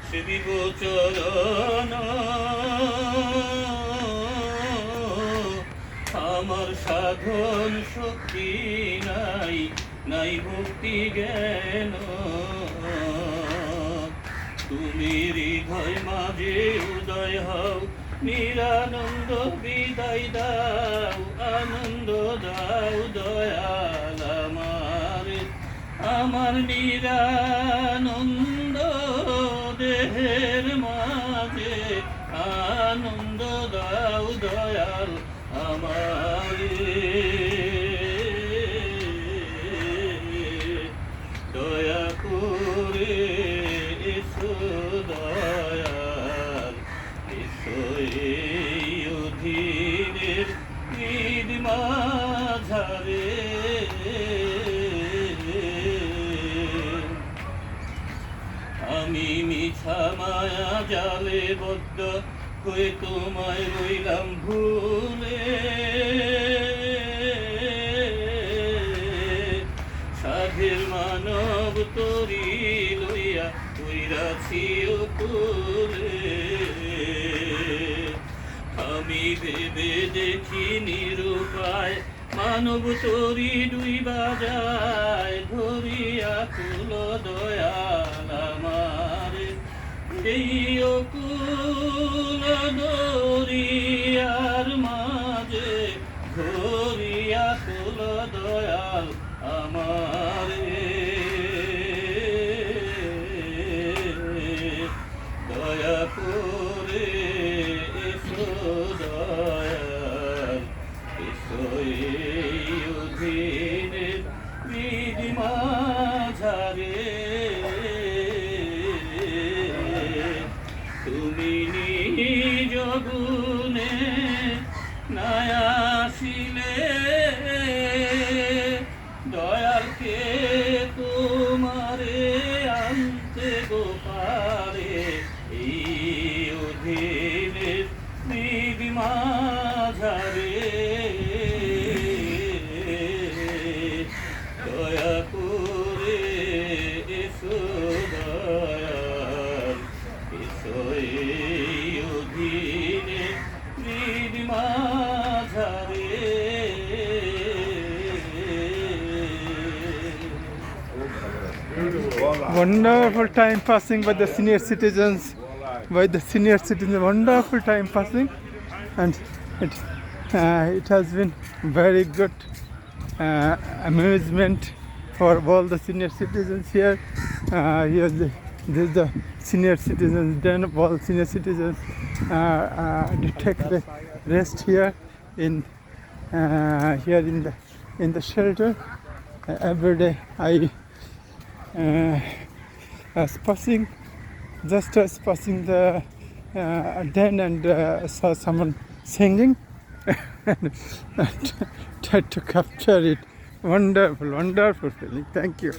সেবিব চরণ আমার সাধন শক্তি নাই, নাই ভক্তি জ্ঞান। তুমি হৃদয় মাঝে উদয় হও, নিরানন্দ বিদায় দাও, আনন্দ দাও দয়াল আমার নিরানন্দ দেহের মাঝে আনন্দ দাও দয়াল আমার। দয়া করে এসো দয়াল, এসো এই অধীনের হৃদ মাঝারে। আমি মিছা মায়া জালে বদ্ধ হয়ে তোমায় রইলাম ভুলে, সাধের মানব তরি লইয়া কইরাছি কুলে। আমি ভেবে দেখি নিরুপায়, মানব তরি ডুইবা যায়, ধরিয়া কুল দয়াল আমার। এই অকুল দরিয়ার মাঝে ধরিয়া কুল দয়াল আমার। দয়া করে এসো দয়াল, এসো এই অধীনের হৃদ মাঝারে। তুমি নিজ গুণে না আসিলে দয়ালকে তোমারে আনতে গোপারে। এই অধীনের হৃদ মাঝারে দয়া করে এসো দয়াল, এসো এই অধীনের হৃদ মাঝারে। Wonderful time passing by the senior citizens, wonderful time passing, and it has been very good amusement for all the senior citizens here. This is the senior citizens den of all senior citizens to take the rest here in the shelter. Every day I was passing the den and saw someone singing and tried to capture it. Wonderful feeling. Thank you.